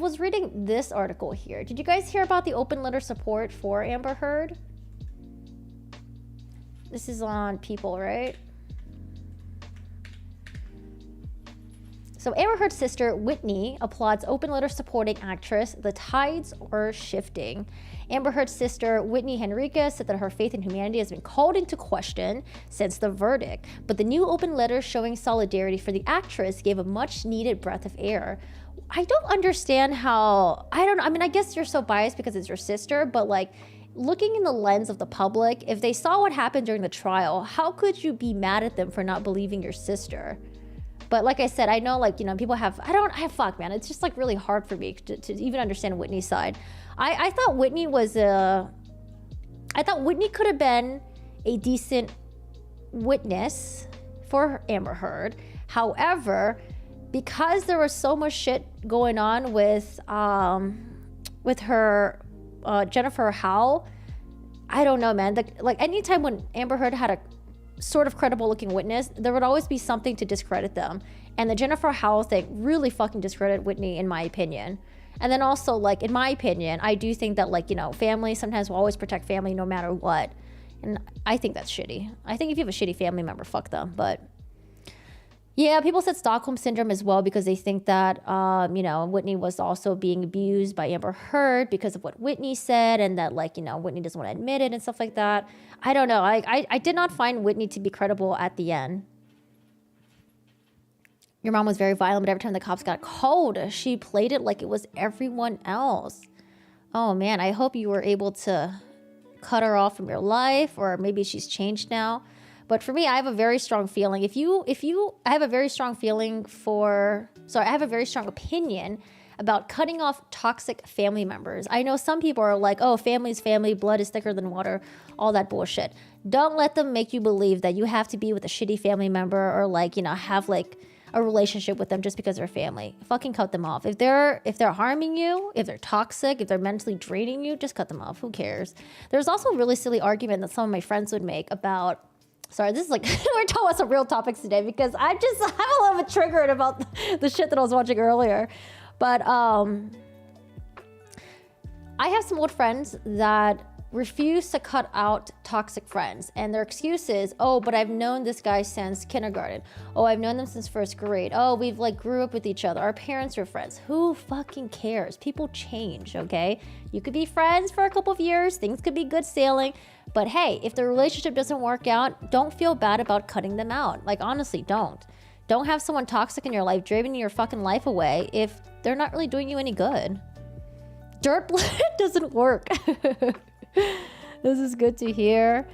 was reading this article here. Did you guys hear about the open letter support for Amber Heard? This is on People, right? So Amber Heard's sister, Whitney, applauds open letter supporting actress. The tides are shifting. Amber Heard's sister, Whitney Henriquez, said that her faith in humanity has been called into question since the verdict. But the new open letter showing solidarity for the actress gave a much needed breath of air. I don't understand how, I mean, I guess you're so biased because it's your sister, but like, looking in the lens of the public, if they saw what happened during the trial, how could you be mad at them for not believing your sister? But like I said, I know, like, you know, people have, fuck, man. It's just like really hard for me to even understand Whitney's side. I thought Whitney was I thought Whitney could have been a decent witness for Amber Heard. However, because there was so much shit going on with her, Jennifer Howell, I don't know, man. Like anytime when Amber Heard had a sort of credible looking witness, there would always be something to discredit them. And the Jennifer Howell thing really fucking discredited Whitney, in my opinion. And then also, like, in my opinion, I do think that, like, you know, family sometimes will always protect family no matter what. And I think that's shitty. I think if you have a shitty family member, fuck them. But yeah, people said Stockholm Syndrome as well because they think that, you know, Whitney was also being abused by Amber Heard because of what Whitney said, and that, like, you know, Whitney doesn't want to admit it and stuff like that. I don't know. I did not find Whitney to be credible at the end. Your mom was very violent, but every time the cops got called, she played it like it was everyone else. Oh, man, I hope you were able to cut her off from your life, or maybe she's changed now. But for me, I have a very strong feeling. I have a very strong opinion about cutting off toxic family members. I know some people are like, oh, family's family, blood is thicker than water, all that bullshit. Don't let them make you believe that you have to be with a shitty family member or, like, you know, have like a relationship with them just because they're family. Fucking cut them off. If they're harming you, if they're toxic, if they're mentally draining you, just cut them off. Who cares? There's also a really silly argument that some of my friends would make about, sorry, this is like, we're talking about some real topics today because I'm a little bit triggered about the shit that I was watching earlier. But I have some old friends that refuse to cut out toxic friends. And their excuse is, oh, but I've known this guy since kindergarten. Oh, I've known them since first grade. Oh, we've like grew up with each other. Our parents are friends. Who fucking cares? People change, okay? You could be friends for a couple of years. Things could be good sailing. But hey, if the relationship doesn't work out, don't feel bad about cutting them out. Like, honestly, don't. Don't have someone toxic in your life draining your fucking life away if they're not really doing you any good. Dirt blood doesn't work. This is good to hear.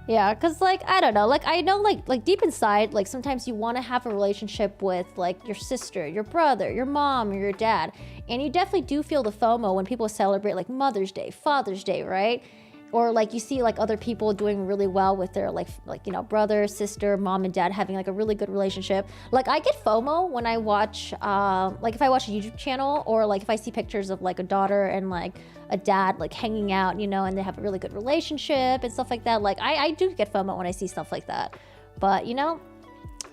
Yeah, because, like, I don't know. Like, I know, like deep inside, like, sometimes you want to have a relationship with, like, your sister, your brother, your mom, or your dad. And you definitely do feel the FOMO when people celebrate, like, Mother's Day, Father's Day, right? Or, like, you see, like, other people doing really well with their, like, you know, brother, sister, mom, and dad having, like, a really good relationship. Like, I get FOMO when I watch, like, if I watch a YouTube channel, or, like, if I see pictures of, like, a daughter and, like, a dad, like, hanging out, you know, and they have a really good relationship and stuff like that. Like, I do get FOMO when I see stuff like that. But, you know,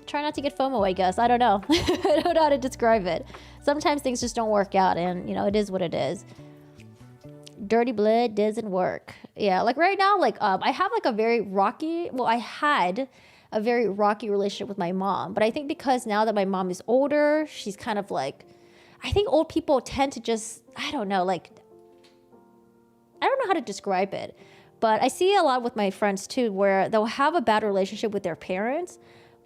try not to get FOMO, I guess. I don't know. I don't know how to describe it. Sometimes things just don't work out, and, you know, it is what it is. Dirty blood doesn't work. Yeah, like right now, like I have like a very rocky, well, I had a very rocky relationship with my mom. But I think because now that my mom is older, she's kind of like, I think old people tend to just, I don't know, like, I don't know how to describe it. But I see a lot with my friends too, where they'll have a bad relationship with their parents.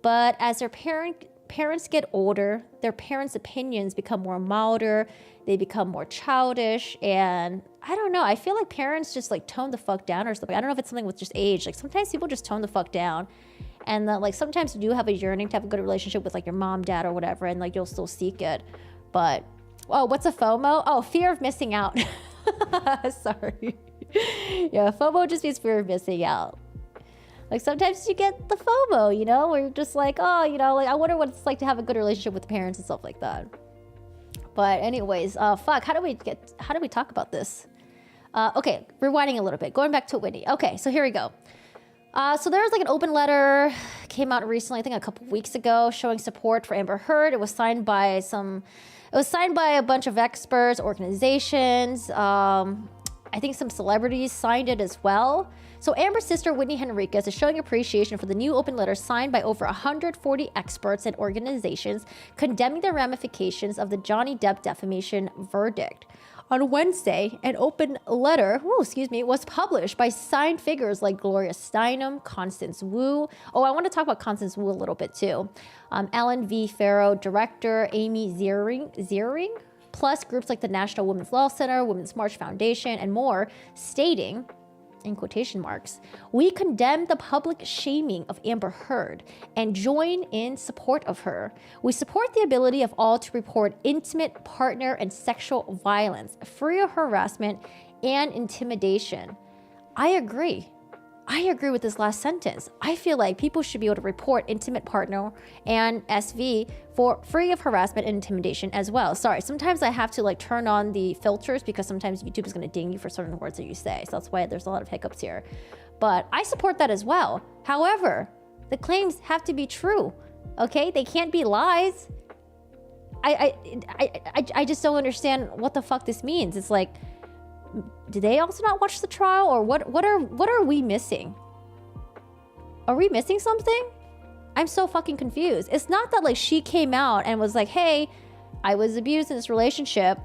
But as their parents get older, their parents' opinions become more milder, they become more childish, and I don't know, I feel like parents just like tone the fuck down or something. I don't know if it's something with just age. Like sometimes people just tone the fuck down, and like sometimes you do have a yearning to have a good relationship with like your mom, dad, or whatever, and like you'll still seek it. But oh, what's a FOMO? Oh, fear of missing out. Sorry. Yeah, FOMO just means fear of missing out. Like sometimes you get the FOMO, you know, where you're just like, oh, you know, like I wonder what it's like to have a good relationship with the parents and stuff like that. But anyways, fuck, how do we talk about this? Okay, rewinding a little bit, going back to Whitney. Okay, so here we go. So there was like an open letter came out recently, I think a couple weeks ago, showing support for Amber Heard. It was signed by some It was signed by a bunch of experts, organizations. I think some celebrities signed it as well. So Amber's sister, Whitney Henriquez, is showing appreciation for the new open letter signed by over 140 experts and organizations condemning the ramifications of the Johnny Depp defamation verdict. On Wednesday, an open letter, was published by signed figures like Gloria Steinem, Constance Wu. Oh, I want to talk about Constance Wu a little bit too. Ellen V. Farrow, director, Amy Ziering, plus groups like the National Women's Law Center, Women's March Foundation, and more, stating, in quotation marks, "We condemn the public shaming of Amber Heard and join in support of her. We support the ability of all to report intimate, partner, and sexual violence, free of harassment and intimidation." I agree. I agree with this last sentence. I feel like people should be able to report intimate partner and SV for free of harassment and intimidation as well. Sorry, sometimes I have to like turn on the filters because sometimes YouTube is going to ding you for certain words that you say. So that's why there's a lot of hiccups here. But I support that as well. However, the claims have to be true. Okay? They can't be lies. I just don't understand what the fuck this means. It's like, did they also not watch the trial, or what are we missing? Are we missing something? I'm so fucking confused. It's not that like she came out and was like, hey, I was abused in this relationship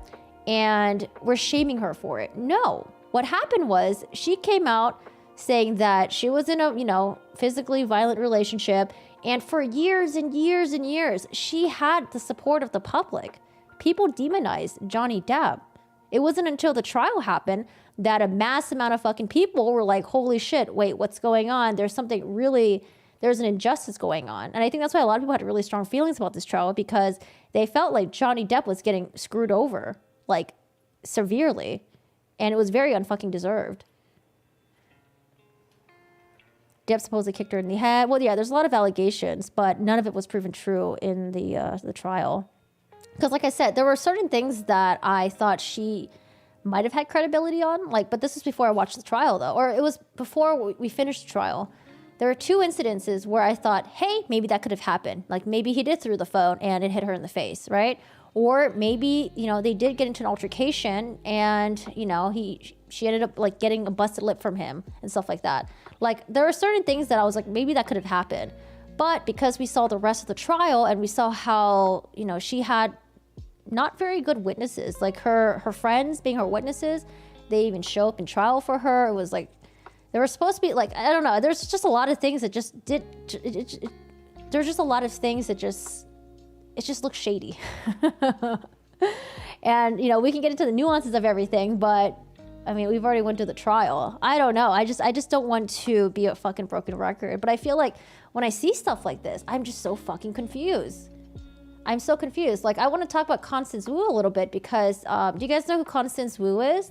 and we're shaming her for it. No. What happened was she came out saying that she was in a, physically violent relationship, and for years and years and years, she had the support of the public. People demonized Johnny Depp. It wasn't until the trial happened that a mass amount of fucking people were like, holy shit, wait, what's going on? There's an injustice going on. And I think that's why a lot of people had really strong feelings about this trial, because they felt like Johnny Depp was getting screwed over, like severely. And it was very unfucking deserved. Depp supposedly kicked her in the head. Well, yeah, there's a lot of allegations, but none of it was proven true in the trial. Because like I said, there were certain things that I thought she might have had credibility on, but this was before I watched the trial though, or it was before we finished the trial. There were two incidences where I thought, hey, maybe that could have happened. Like maybe he did throw the phone and it hit her in the face, right? Or maybe, they did get into an altercation and, she ended up like getting a busted lip from him and stuff like that. Like there are certain things that I was like, maybe that could have happened. But because we saw the rest of the trial and we saw how, she had not very good witnesses, like her friends being her witnesses, they even show up in trial for her. It was like, they were supposed to be like, I don't know, there's just a lot of things that just there's just a lot of things that it just looks shady. And, we can get into the nuances of everything, but I mean, we've already went to the trial. I don't know. I just don't want to be a fucking broken record, but I feel like when I see stuff like this, I'm just so fucking confused. I'm so confused. Like, I want to talk about Constance Wu a little bit because, do you guys know who Constance Wu is?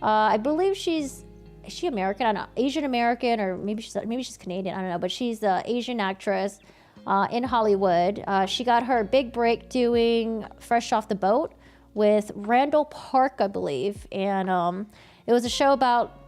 I believe is she American? I don't know, Asian American, or maybe she's Canadian. I don't know, but she's an Asian actress in Hollywood. She got her big break doing Fresh Off the Boat with Randall Park, I believe, and it was a show about,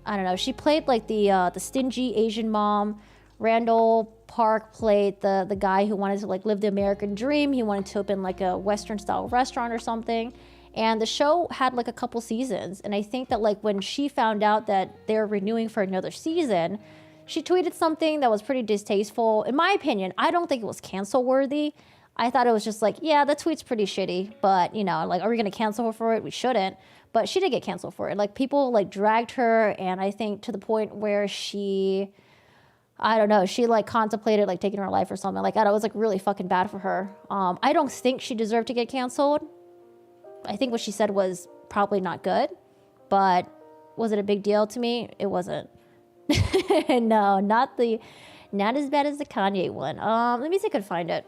I don't know, she played like the stingy Asian mom. Randall Park played the guy who wanted to like live the American dream. He wanted to open like a Western style restaurant or something. And the show had like a couple seasons. And I think that like when she found out that they're renewing for another season, she tweeted something that was pretty distasteful. In my opinion, I don't think it was cancel worthy. I thought it was just like, yeah, the tweet's pretty shitty, but like, are we going to cancel her for it? We shouldn't. But she did get canceled for it. Like people like dragged her. And I think to the point where she, I don't know, she like contemplated like taking her life or something. Like, it was like really fucking bad for her. I don't think she deserved to get canceled. I think what she said was probably not good, but was it a big deal to me? It wasn't. No, not as bad as the Kanye one. Let me see if I can find it.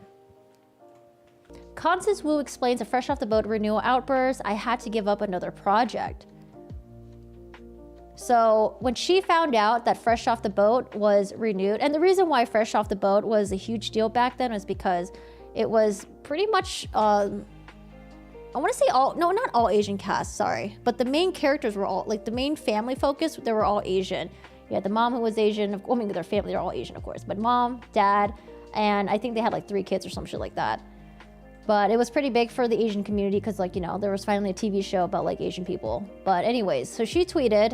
Constance Wu explains a Fresh Off the Boat renewal outburst. I had to give up another project. So when she found out that Fresh Off the Boat was renewed, and the reason why Fresh Off the Boat was a huge deal back then was because it was pretty much, I want to say not all Asian cast, sorry. But the main characters were all, like the main family focus, they were all Asian. You had the mom who was Asian, I mean their family, they're all Asian of course, but mom, dad, and I think they had like 3 kids or some shit like that. But it was pretty big for the Asian community because, like, you know, there was finally a TV show about like Asian people. But anyways, so she tweeted,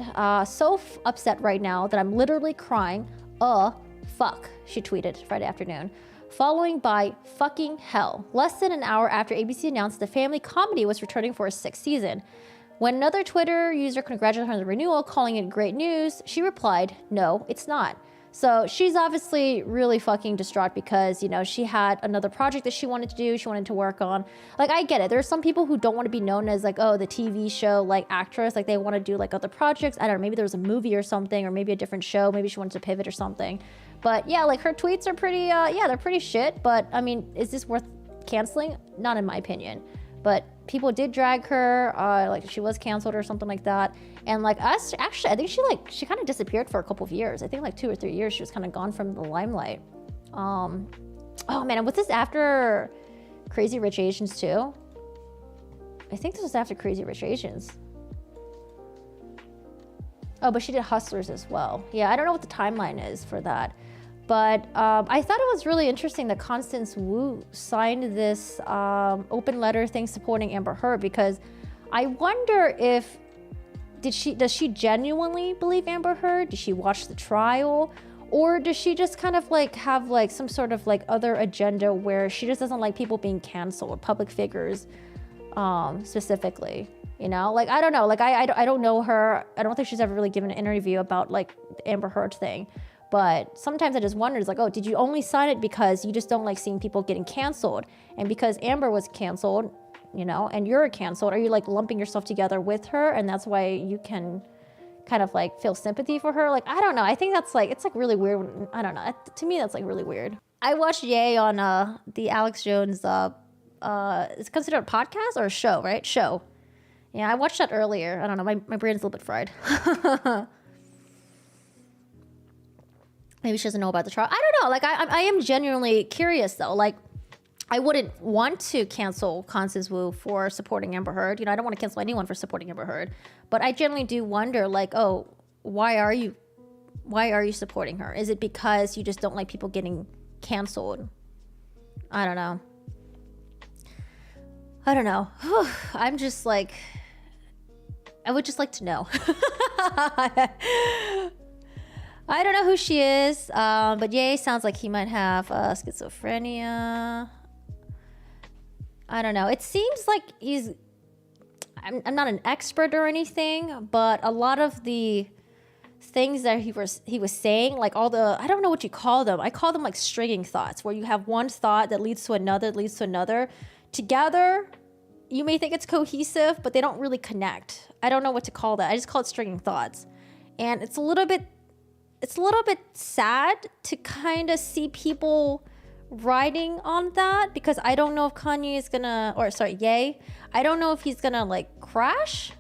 upset right now that I'm literally crying. Fuck, she tweeted Friday afternoon. Following by fucking hell, less than an hour after ABC announced the family comedy was returning for a 6th season. When another Twitter user congratulated her on the renewal, calling it great news, she replied, no, it's not. So she's obviously really fucking distraught because, you know, she had another project that she wanted to do, she wanted to work on. Like, I get it. There are some people who don't want to be known as, like, oh, the TV show, like, actress. Like, they want to do, like, other projects. I don't know, maybe there was a movie or something, or maybe a different show. Maybe she wanted to pivot or something. But, yeah, like, her tweets are pretty, they're pretty shit. But, I mean, is this worth canceling? Not in my opinion. But people did drag her, like she was canceled or something like that. And like us, actually, I think she kind of disappeared for a couple of years. I think like 2 or 3 years she was kind of gone from the limelight. Oh man, and was this after Crazy Rich Asians too? I think this was after Crazy Rich Asians. Oh, but she did Hustlers as well. Yeah, I don't know what the timeline is for that. But I thought it was really interesting that Constance Wu signed this open letter thing supporting Amber Heard, because I wonder if, does she genuinely believe Amber Heard? Did she watch the trial? Or does she just kind of like have like some sort of like other agenda where she just doesn't like people being canceled, public figures specifically? You know, like, I don't know. Like, I don't know her. I don't think she's ever really given an interview about like the Amber Heard thing. But sometimes I just wonder, it's like, oh, did you only sign it because you just don't like seeing people getting canceled? And because Amber was canceled, you know, and you're canceled, are you like lumping yourself together with her? And that's why you can kind of like feel sympathy for her? Like, I don't know. I think that's like, it's like really weird. I don't know. To me, that's like really weird. I watched Ye on the Alex Jones, it's considered a podcast or a show, right? Show. Yeah, I watched that earlier. I don't know. My brain's a little bit fried. Maybe she doesn't know about the trial. I don't know. Like, I am genuinely curious, though. Like, I wouldn't want to cancel Constance Wu for supporting Amber Heard. You know, I don't want to cancel anyone for supporting Amber Heard. But I generally do wonder, like, oh, why are you supporting her? Is it because you just don't like people getting canceled? I don't know. I'm just like, I would just like to know. I don't know who she is, but Ye sounds like he might have schizophrenia. I don't know. It seems like I'm not an expert or anything, but a lot of the things that he was saying, like all the, I don't know what you call them. I call them like stringing thoughts, where you have one thought that leads to another. Together, you may think it's cohesive, but they don't really connect. I don't know what to call that. I just call it stringing thoughts. And it's a little bit sad to kind of see people riding on that, because I don't know if Ye, I don't know if he's gonna like crash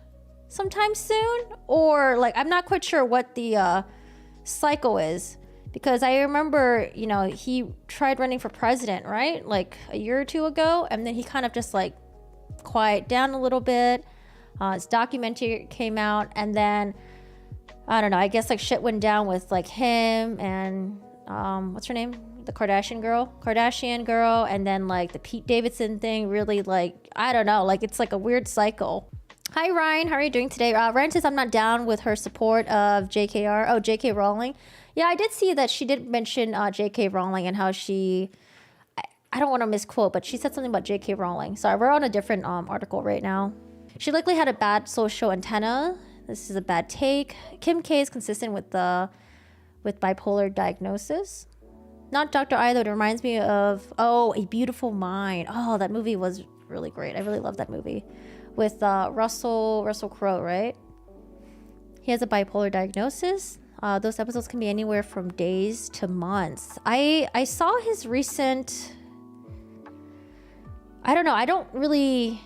sometime soon, or like, I'm not quite sure what the cycle is, because I remember, you know, he tried running for president, right? Like a year or two ago, and then he kind of just like quiet down a little bit. His documentary came out, and then I don't know, I guess like shit went down with like him and what's her name? The Kardashian girl, and then like the Pete Davidson thing really, like, I don't know, like it's like a weird cycle. Hi Ryan, how are you doing today? Ryan says I'm not down with her support of J.K. Rowling. Yeah, I did see that she did mention J.K. Rowling and how she, I don't want to misquote, but she said something about J.K. Rowling. Sorry, we're on a different article right now. She likely had a bad social antenna. This is a bad take. Kim K is consistent with bipolar diagnosis. Not Dr. I, though. It reminds me of, A Beautiful Mind. Oh, that movie was really great. I really love that movie. With Russell Crowe, right? He has a bipolar diagnosis. Those episodes can be anywhere from days to months. I saw his recent, I don't know. I don't really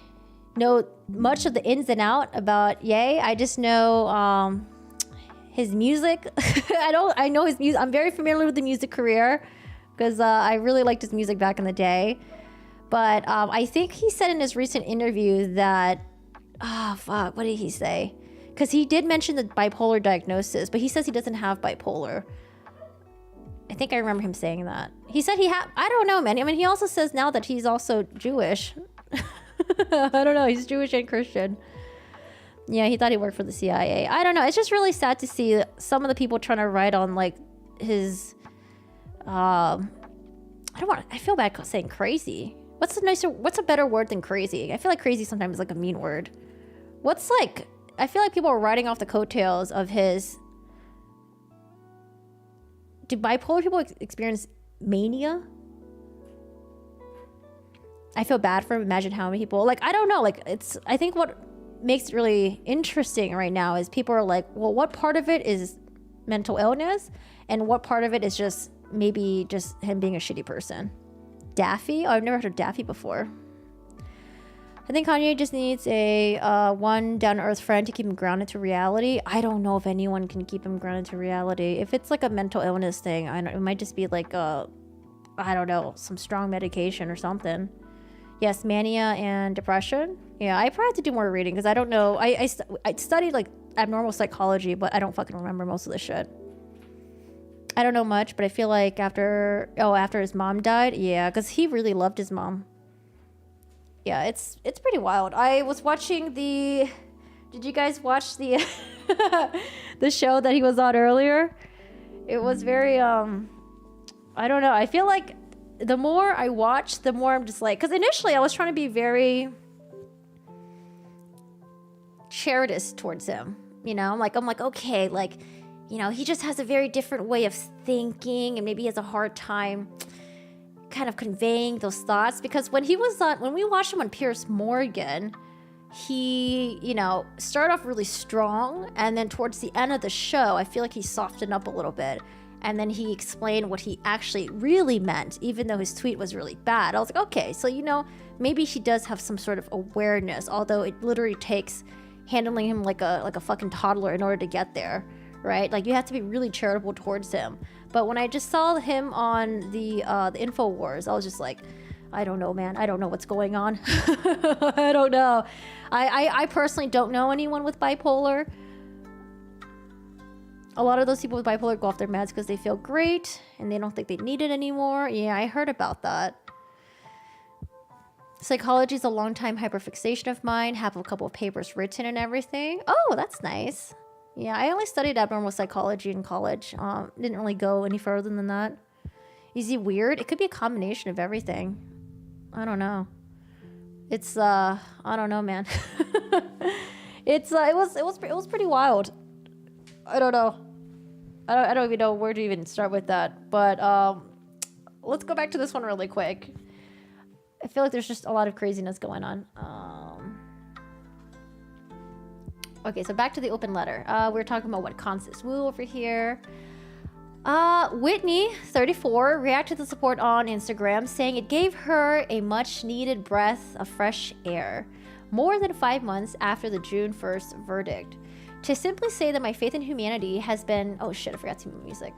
know much of the ins and out about Ye. I just know his music. I know his music. I'm very familiar with the music career because I really liked his music back in the day. But I think he said in his recent interview that, what did he say? Because he did mention the bipolar diagnosis, but he says he doesn't have bipolar. I think I remember him saying that. He said I don't know, man. I mean, he also says now that he's also Jewish. I don't know. He's Jewish and Christian. Yeah, he thought he worked for the CIA. I don't know. It's just really sad to see some of the people trying to write on like his. I feel bad saying crazy. What's a better word than crazy? I feel like crazy sometimes is like a mean word. I feel like people are writing off the coattails of his. Do bipolar people experience mania? I feel bad for him. Imagine how many people, like, I don't know, like, I think what makes it really interesting right now is people are like, well, what part of it is mental illness and what part of it is just maybe just him being a shitty person? Daffy? Oh, I've never heard of Daffy before. I think Kanye just needs a one down-to-earth friend to keep him grounded to reality. I don't know if anyone can keep him grounded to reality. If it's like a mental illness thing, it might just be like I don't know, some strong medication or something. Yes, mania and depression. Yeah, I probably have to do more reading because I don't know. I studied like abnormal psychology, but I don't fucking remember most of the shit. I don't know much, but I feel like after his mom died, yeah, because he really loved his mom. Yeah, it's pretty wild. I was watching did you guys watch the the show that he was on earlier? It was very I don't know. I feel like the more I watch, the more I'm just like, because initially I was trying to be very charitous towards him. You know, I'm like, okay, like, you know, he just has a very different way of thinking, and maybe he has a hard time kind of conveying those thoughts, because when we watched him on Piers Morgan, he, you know, started off really strong, and then towards the end of the show, I feel like he softened up a little bit, and then he explained what he actually really meant, even though his tweet was really bad. I was like, okay, so, you know, maybe he does have some sort of awareness, although it literally takes handling him like a fucking toddler in order to get there, right? Like, you have to be really charitable towards him. But when I just saw him on the InfoWars, I was just like, I don't know, man. I don't know what's going on. I don't know. I personally don't know anyone with bipolar. A lot of those people with bipolar go off their meds because they feel great and they don't think they need it anymore. Yeah, I heard about that. Psychology is a long time hyperfixation of mine. Have a couple of papers written and everything. Oh, that's nice. Yeah, I only studied abnormal psychology in college. Didn't really go any further than that. Is he weird? It could be a combination of everything. I don't know. It's I don't know, man. It was pretty wild. I don't know. I don't even know where to even start with that. But let's go back to this one really quick. I feel like there's just a lot of craziness going on. Okay, so back to the open letter. We're talking about what Constance Wu over here. Whitney, 34, reacted to the support on Instagram, saying it gave her a much-needed breath of fresh air, more than 5 months after the June 1st verdict. To simply say that my faith in humanity has been... Oh shit, I forgot to mute music.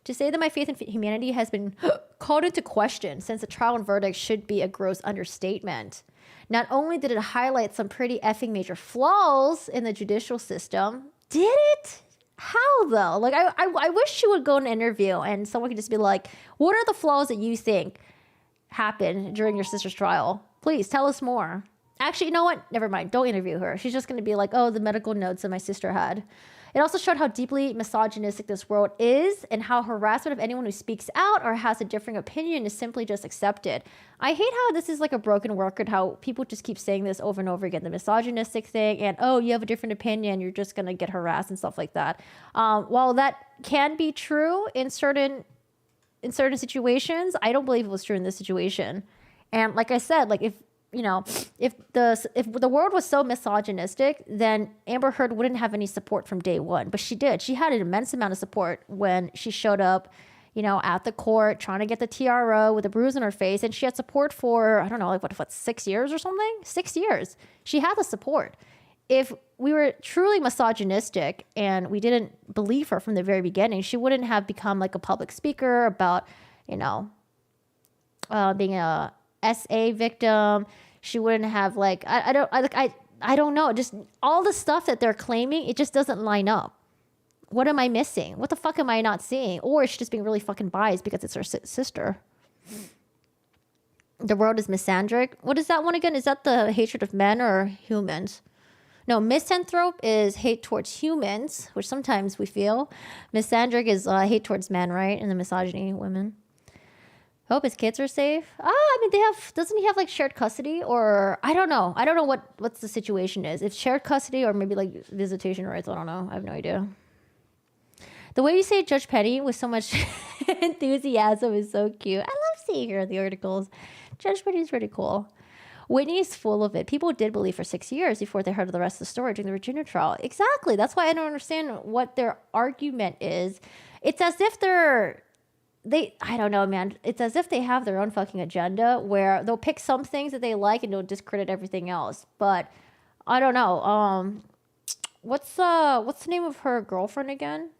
To say that my faith in humanity has been called into question since the trial and verdict should be a gross understatement. Not only did it highlight some pretty effing major flaws in the judicial system, did it? How though? Like, I wish she would go in an interview and someone could just be like, what are the flaws that you think happened during your sister's trial? Please tell us more. Actually, you know what? Never mind. Don't interview her. She's just going to be like, oh, the medical notes that my sister had. It also showed how deeply misogynistic this world is and how harassment of anyone who speaks out or has a differing opinion is simply just accepted. I hate how this is like a broken record, how people just keep saying this over and over again, the misogynistic thing and, oh, you have a different opinion, you're just going to get harassed and stuff like that. While that can be true in certain situations, I don't believe it was true in this situation. And like I said, like if the world was so misogynistic, then Amber Heard wouldn't have any support from day one. But she did. She had an immense amount of support when she showed up, at the court trying to get the TRO with a bruise on her face. And she had support for, I don't know, like what 6 years or something? 6 years. She had the support. If we were truly misogynistic and we didn't believe her from the very beginning, she wouldn't have become like a public speaker about, being a SA victim. She wouldn't have like, I don't know. Just all the stuff that they're claiming, it just doesn't line up. What am I missing? What the fuck am I not seeing? Or is she just being really fucking biased because it's her sister? The world is misandric. What is that one again? Is that the hatred of men or humans? No, misanthrope is hate towards humans, which sometimes we feel. Misandric is hate towards men, right? And the misogyny, women. Hope his kids are safe. I mean, doesn't he have like shared custody, or I don't know. I don't know what's the situation is. If shared custody or maybe like visitation rights, I don't know. I have no idea. The way you say Judge Penny with so much enthusiasm is so cute. I love seeing her in the articles. Judge Penny's pretty cool. Whitney's full of it. People did believe for 6 years before they heard of the rest of the story during the Virginia trial. Exactly. That's why I don't understand what their argument is. It's as if I don't know, man. It's as if they have their own fucking agenda where they'll pick some things that they like and they'll discredit everything else. But I don't know. What's the name of her girlfriend again?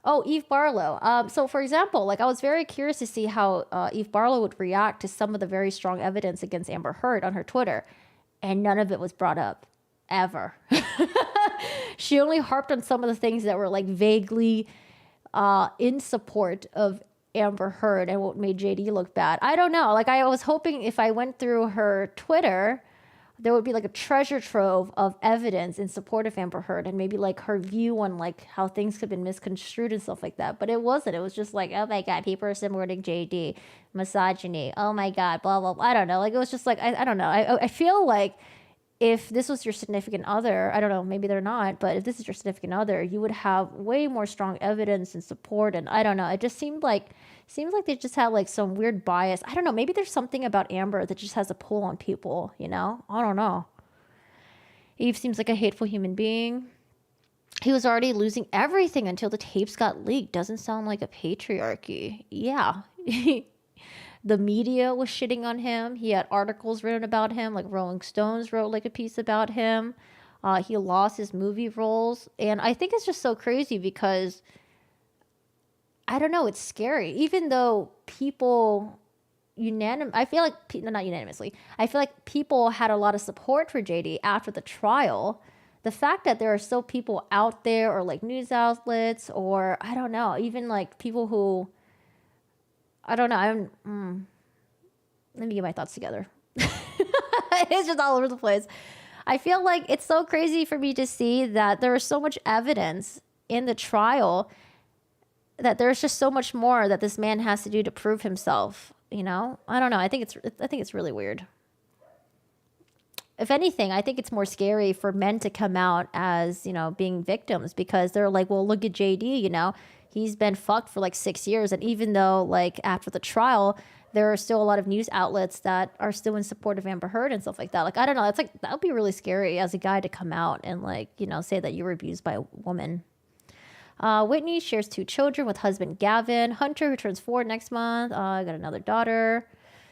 Oh, Eve Barlow. So for example, like I was very curious to see how Eve Barlow would react to some of the very strong evidence against Amber Heard on her Twitter. And none of it was brought up ever. She only harped on some of the things that were like vaguely in support of Amber Heard and what made JD look bad. I don't know. Like I was hoping if I went through her Twitter, there would be like a treasure trove of evidence in support of Amber Heard and maybe like her view on like how things could have been misconstrued and stuff like that. But it wasn't. It was just like, oh my God, people are supporting JD, misogyny. Oh my God, blah, blah, blah. I don't know. Like it was just like, I don't know. I feel like if this was your significant other, I don't know, maybe they're not, but if this is your significant other, you would have way more strong evidence and support. And I don't know, it just seems like they just had like some weird bias. I don't know, maybe there's something about Amber that just has a pull on people, you know? I don't know. Eve seems like a hateful human being. He was already losing everything until the tapes got leaked. Doesn't sound like a patriarchy. Yeah. The media was shitting on him. He had articles written about him, like Rolling Stones wrote like a piece about him. He lost his movie roles. And I think it's just so crazy because, I don't know, it's scary. Even though people I feel like, not unanimously, I feel like people had a lot of support for JD after the trial. The fact that there are still people out there or like news outlets or, I don't know, even like people who, I don't know. Let me get my thoughts together. It's just all over the place. I feel like it's so crazy for me to see that there is so much evidence in the trial that there's just so much more that this man has to do to prove himself. You know, I don't know. I think it's really weird. If anything, I think it's more scary for men to come out as, you know, being victims because they're like, well, look at JD, you know. He's been fucked for like 6 years. And even though like after the trial, there are still a lot of news outlets that are still in support of Amber Heard and stuff like that. Like, I don't know. It's like, that would be really scary as a guy to come out and like, you know, say that you were abused by a woman. Whitney shares 2 children with husband Gavin. Hunter, who turns 4 next month. Got another daughter.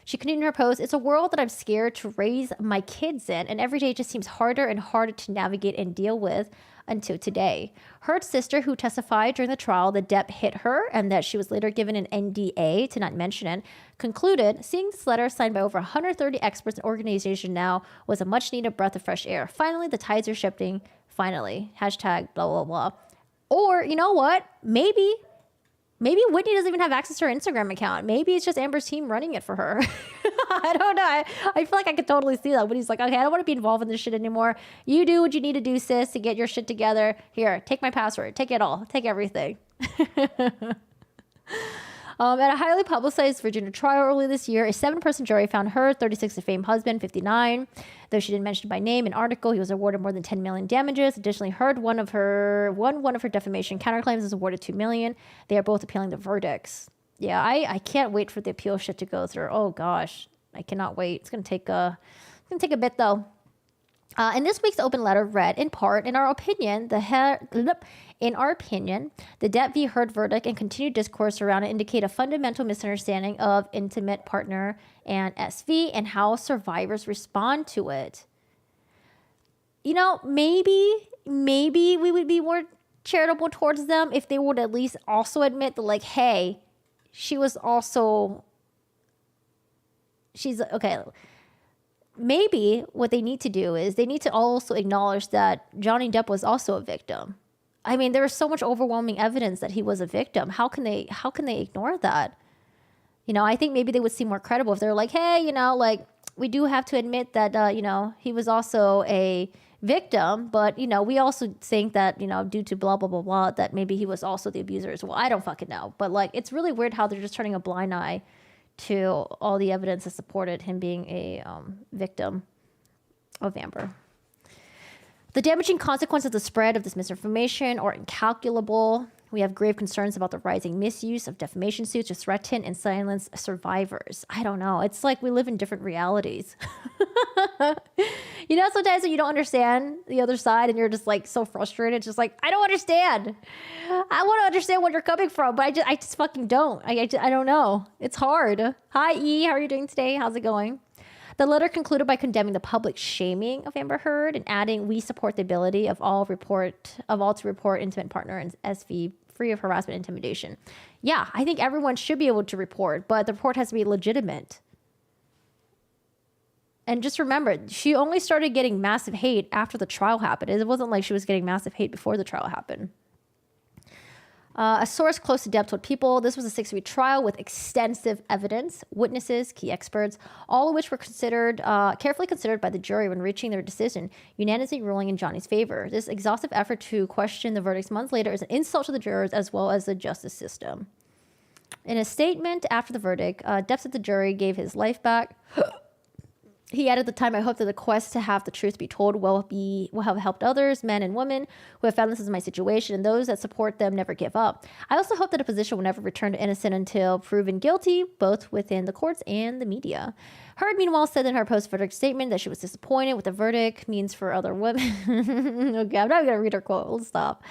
She continued her post, "It's a world that I'm scared to raise my kids in, and every day just seems harder and harder to navigate and deal with until today." Heard's sister, who testified during the trial that Depp hit her and that she was later given an NDA to not mention it, concluded, seeing this letter signed by over 130 experts and organizations now was a much-needed breath of fresh air. Finally, the tides are shifting. Finally. Hashtag blah, blah, blah. Or, you know what? Maybe Whitney doesn't even have access to her Instagram account. Maybe it's just Amber's team running it for her. I don't know. I feel like I could totally see that. When he's like, okay, I don't want to be involved in this shit anymore. You do what you need to do, sis, to get your shit together. Here, take my password. Take it all. Take everything. At a highly publicized Virginia trial early this year, a 7-person jury found Heard, 36, a famed husband, 59. Though she didn't mention by name in article, he was awarded more than $10 million damages. Additionally, Heard, one of her defamation counterclaims, is awarded $2 million. They are both appealing the verdicts. Yeah, I can't wait for the appeal shit to go through. Oh gosh, I cannot wait. It's gonna take a bit though. In this week's open letter read, in part, in our opinion, the Depp v. Heard verdict and continued discourse around it indicate a fundamental misunderstanding of intimate partner and SV and how survivors respond to it. You know, maybe we would be more charitable towards them if they would at least also admit that, like, hey, she's okay. Maybe what they need to do is they need to also acknowledge that Johnny Depp was also a victim. I mean, there was so much overwhelming evidence that he was a victim. How can they ignore that? You know, I think maybe they would seem more credible if they're like, hey, you know, like, we do have to admit that, you know, he was also a victim, but, you know, we also think that, you know, due to blah, blah, blah, blah, that maybe he was also the abuser as well. I don't fucking know. But, like, it's really weird how they're just turning a blind eye to all the evidence that supported him being a victim of Amber. The damaging consequences of the spread of this misinformation are incalculable. We have grave concerns about the rising misuse of defamation suits to threaten and silence survivors. I don't know. It's like we live in different realities. You know, sometimes when you don't understand the other side and you're just like so frustrated, it's just like, I don't understand. I want to understand where you're coming from, but I just fucking don't. I don't know. It's hard. Hi, E. How are you doing today? How's it going? The letter concluded by condemning the public shaming of Amber Heard and adding, we support the ability of all to report intimate partner and SV free of harassment and intimidation. Yeah, I think everyone should be able to report, but the report has to be legitimate. And just remember, she only started getting massive hate after the trial happened. It wasn't like she was getting massive hate before the trial happened. A source close to Depp told People this was a 6-week trial with extensive evidence, witnesses, key experts, all of which were carefully considered by the jury when reaching their decision, unanimously ruling in Johnny's favor. This exhaustive effort to question the verdicts months later is an insult to the jurors as well as the justice system. In a statement after the verdict, Depp said the jury gave his life back. He added, at the time, I hope that the quest to have the truth be told will have helped others, men and women, who have found this is my situation, and those that support them never give up. I also hope that a position will never return to innocent until proven guilty, both within the courts and the media. Heard, meanwhile, said in her post-verdict statement that she was disappointed with the verdict means for other women. Okay, I'm not going to read her quote. We'll stop.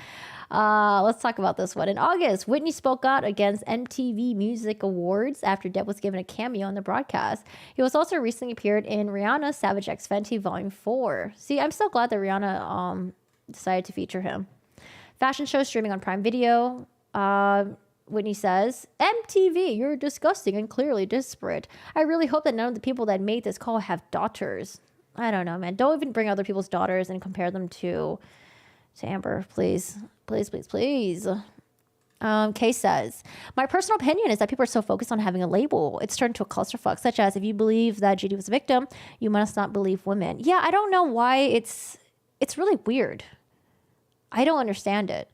Let's talk about this one. In August, Whitney spoke out against MTV Music Awards after Depp was given a cameo in the broadcast. He was also recently appeared in Rihanna's Savage X Fenty Volume 4. See, I'm so glad that Rihanna decided to feature him. Fashion show streaming on Prime Video. Whitney says, MTV, you're disgusting and clearly disparate. I really hope that none of the people that made this call have daughters. I don't know, man. Don't even bring other people's daughters and compare them to Amber, please. Please, please, please. Kay says, my personal opinion is that people are so focused on having a label, it's turned to a clusterfuck, such as if you believe that Judy was a victim, you must not believe women. Yeah, I don't know why it's really weird. I don't understand it.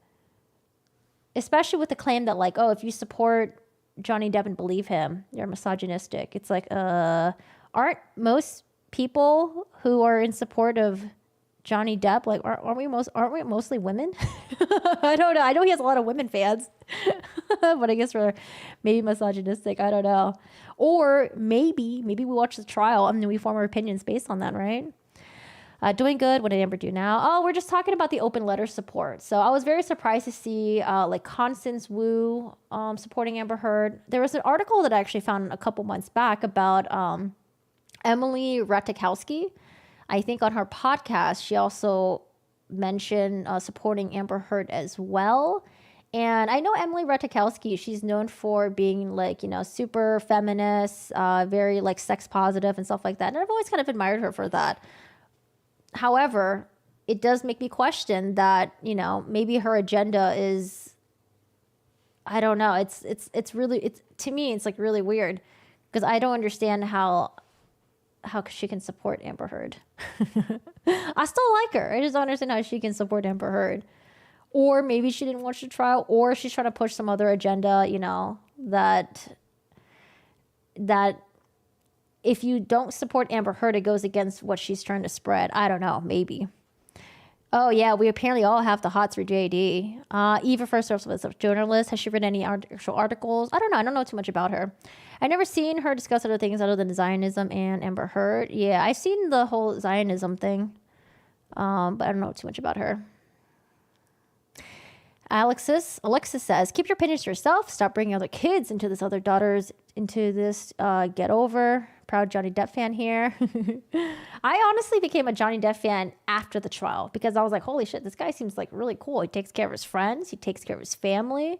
Especially with the claim that, like, oh, if you support Johnny Depp and believe him, you're misogynistic. It's like, aren't most people who are in support of Johnny Depp, like, aren't we mostly women? I don't know. I know he has a lot of women fans, but I guess we're maybe misogynistic. I don't know. Or maybe we watch the trial and then we form our opinions based on that, right? Doing good. What did Amber do now? Oh, we're just talking about the open letter support. So I was very surprised to see like Constance Wu supporting Amber Heard. There was an article that I actually found a couple months back about Emily Ratajkowski. I think on her podcast, she also mentioned supporting Amber Heard as well. And I know Emily Ratajkowski, she's known for being like, you know, super feminist, very like sex positive and stuff like that. And I've always kind of admired her for that. However, it does make me question that, you know, maybe her agenda is, I don't know. It's really, to me, it's like really weird because I don't understand how she can support Amber Heard. I still like her. I just don't understand how she can support Amber Heard. Or maybe she didn't watch the trial, or she's trying to push some other agenda, you know, that if you don't support Amber Heard, it goes against what she's trying to spread. I don't know, maybe. Oh, yeah, we apparently all have the hots for JD. Eva First was a journalist. Has she written any actual articles? I don't know. I don't know too much about her. I've never seen her discuss other things other than Zionism and Amber Heard. Yeah, I've seen the whole Zionism thing, but I don't know too much about her. Alexis says, keep your opinions to yourself. Stop bringing other kids into this, other daughters into this. Get over. Proud Johnny Depp fan here. I honestly became a Johnny Depp fan after the trial because I was like, holy shit, this guy seems like really cool. He takes care of his friends. He takes care of his family.